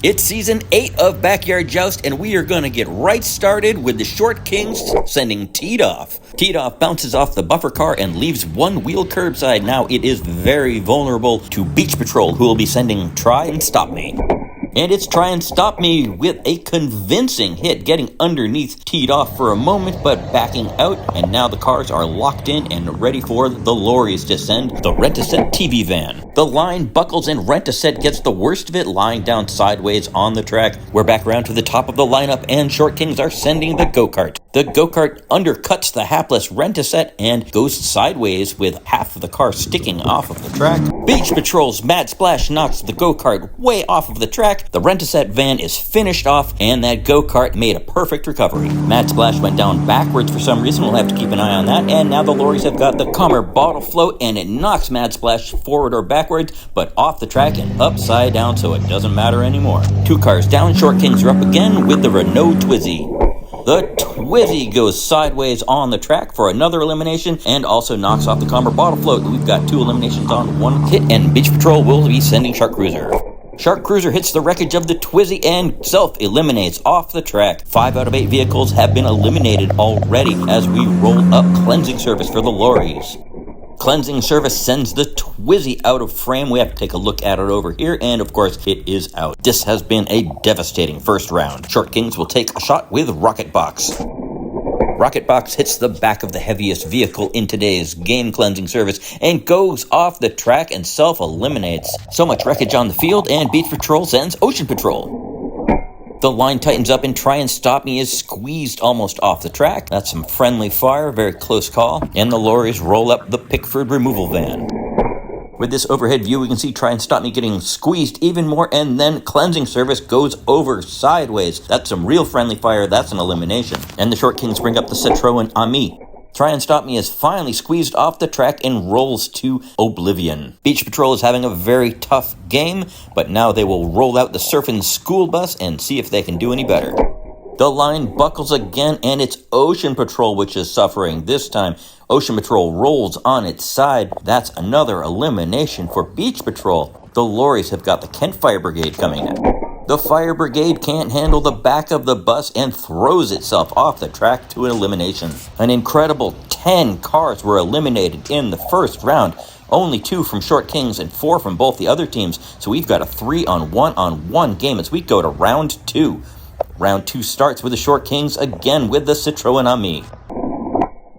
It's season 8 of Backyard Joust, and we are going to get right started with the Short Kings sending Teed Off. Teed Off bounces off the buffer car and leaves one wheel curbside. Now it is very vulnerable to Beach Patrol, who will be sending Try and Stop Me. And it's Try and Stop Me with a convincing hit, getting underneath Teed Off for a moment, but backing out. And now the cars are locked in and ready for the Lorries to send the Rent-A-Set TV van. The line buckles and Rent-A-Set gets the worst of it, lying down sideways on the track. We're back around to the top of the lineup, and Short Kings are sending the go-kart. The go-kart undercuts the hapless Rent-A-Set and goes sideways with half of the car sticking off of the track. Beach Patrol's Mad Splash knocks the go-kart way off of the track. The Rent-A-Set van is finished off, and that go-kart made a perfect recovery. Mad Splash went down backwards for some reason. We'll have to keep an eye on that. And now the Lorries have got the Calmer bottle float, and it knocks Mad Splash forward or backwards, but off the track and upside down, so it doesn't matter anymore. 2 cars down, Short Kings are up again with the Renault Twizy. The Twizy goes sideways on the track for another elimination and also knocks off the Calmer bottle float. We've got 2 eliminations on 1 hit, and Beach Patrol will be sending Shark Cruiser. Shark Cruiser hits the wreckage of the Twizy and self-eliminates off the track. 5 out of 8 vehicles have been eliminated already as we roll up Cleansing Service for the Lorries. Cleansing Service sends the Twizy out of frame. We have to take a look at it over here, and of course, it is out. This has been a devastating first round. Short Kings will take a shot with Rocket Box. Rocket Box hits the back of the heaviest vehicle in today's game, Cleansing Service, and goes off the track and self-eliminates. So much wreckage on the field, and Beach Patrol sends Ocean Patrol. The line tightens up and Try and Stop Me is squeezed almost off the track. That's some friendly fire, very close call. And the Lorries roll up the Pickford removal van. With this overhead view, we can see Try and Stop Me getting squeezed even more, and then Cleansing Service goes over sideways. That's some real friendly fire. That's an elimination. And the Short Kings bring up the Citroën Ami. Try and Stop Me is finally squeezed off the track and rolls to oblivion. Beach Patrol is having a very tough game, but now they will roll out the Surfin' School Bus and see if they can do any better. The line buckles again, and it's Ocean Patrol which is suffering. This time, Ocean Patrol rolls on its side. That's another elimination for Beach Patrol. The Lorries have got the Kent Fire Brigade coming in. The Fire Brigade can't handle the back of the bus and throws itself off the track to an elimination. An incredible 10 cars were eliminated in the first round. Only 2 from Short Kings and 4 from both the other teams. So we've got a 3-on-1-on-1 game as we go to round 2. Round 2 starts with the Short Kings again with the Citroën Ami.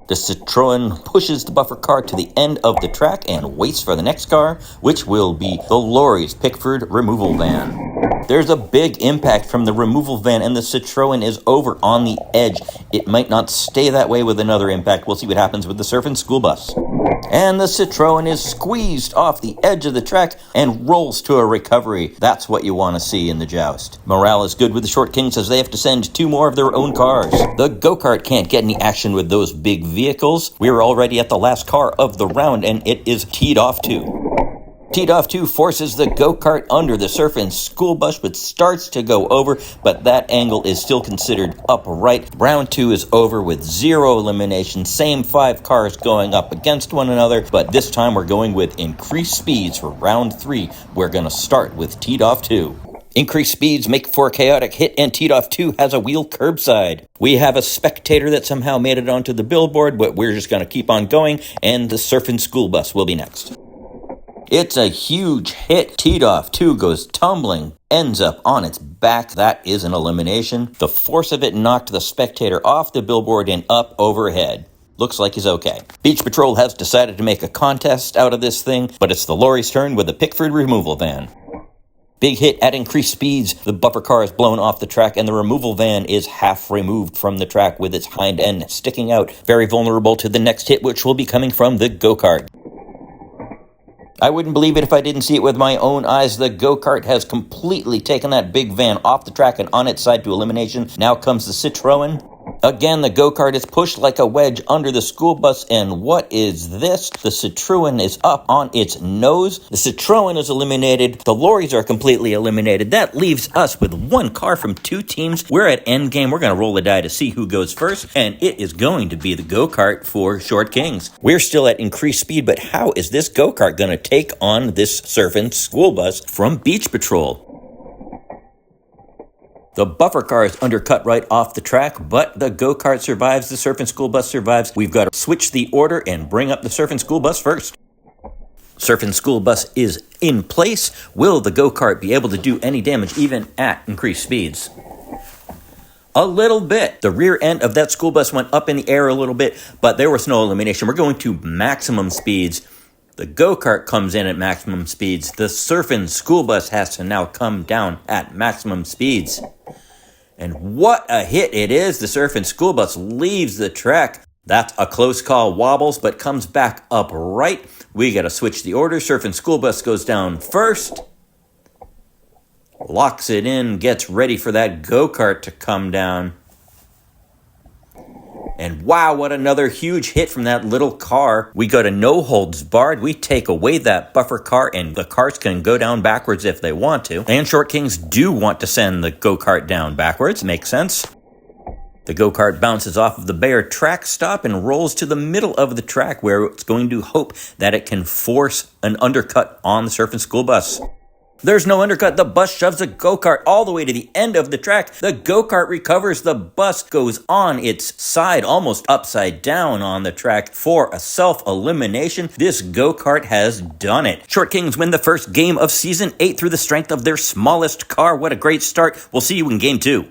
The Citroën pushes the buffer car to the end of the track and waits for the next car, which will be the Lorries Pickford removal van. There's a big impact from the removal van, and the Citroën is over on the edge. It might not stay that way with another impact. We'll see what happens with the Surfin' School Bus. And the Citroën is squeezed off the edge of the track and rolls to a recovery. That's what you want to see in the joust. Morale is good with the Short Kings as they have to send 2 more of their own cars. The go-kart can't get any action with those big vehicles. We're already at the last car of the round, and it is Teed Off 2. Teed Off 2 forces the go-kart under the Surfin' School Bus, which starts to go over, but that angle is still considered upright. Round 2 is over with 0 eliminations, same 5 cars going up against one another, but this time we're going with increased speeds for round 3. We're going to start with Teed Off 2. Increased speeds make for a chaotic hit, and Teed Off 2 has a wheel curbside. We have a spectator that somehow made it onto the billboard, but we're just going to keep on going, and the Surfin' School Bus will be next. It's a huge hit. Teed Off 2 goes tumbling, ends up on its back. That is an elimination. The force of it knocked the spectator off the billboard and up overhead. Looks like he's okay. Beach Patrol has decided to make a contest out of this thing, but it's the Lorries' turn with the Pickford removal van. Big hit at increased speeds. The buffer car is blown off the track, and the removal van is half removed from the track with its hind end sticking out. Very vulnerable to the next hit, which will be coming from the go-kart. I wouldn't believe it if I didn't see it with my own eyes. The go-kart has completely taken that big van off the track and on its side to elimination. Now comes the Citroën. Again, the go-kart is pushed like a wedge under the school bus, and what is this? The Citroën is up on its nose. The Citroën is eliminated. The Lorries are completely eliminated. That leaves us with 1 car from 2 teams. We're at endgame. We're going to roll the die to see who goes first, and it is going to be the go-kart for Short Kings. We're still at increased speed, but how is this go-kart going to take on this Surfin' School Bus from Beach Patrol? The buffer car is undercut right off the track, but the go-kart survives, the surf and school bus survives. We've got to switch the order and bring up the surf and school bus first. Surf and school bus is in place. Will the go-kart be able to do any damage even at increased speeds? A little bit. The rear end of that school bus went up in the air a little bit, but there was no elimination. We're going to maximum speeds. The go-kart comes in at maximum speeds. The surf and school bus has to now come down at maximum speeds. And what a hit it is. The surf and school bus leaves the track. That's a close call, wobbles, but comes back upright. We got to switch the order. Surf and school bus goes down first. Locks it in, gets ready for that go-kart to come down. And wow, what another huge hit from that little car. We go to no holds barred. We take away that buffer car and the cars can go down backwards if they want to. And Short Kings do want to send the go-kart down backwards. Makes sense. The go-kart bounces off of the bare track stop and rolls to the middle of the track where it's going to hope that it can force an undercut on the surf and school bus. There's no undercut. The bus shoves the go-kart all the way to the end of the track. The go-kart recovers. The bus goes on its side, almost upside down on the track for a self-elimination. This go-kart has done it. Short Kings win the first game of Season 8 through the strength of their smallest car. What a great start. We'll see you in Game 2.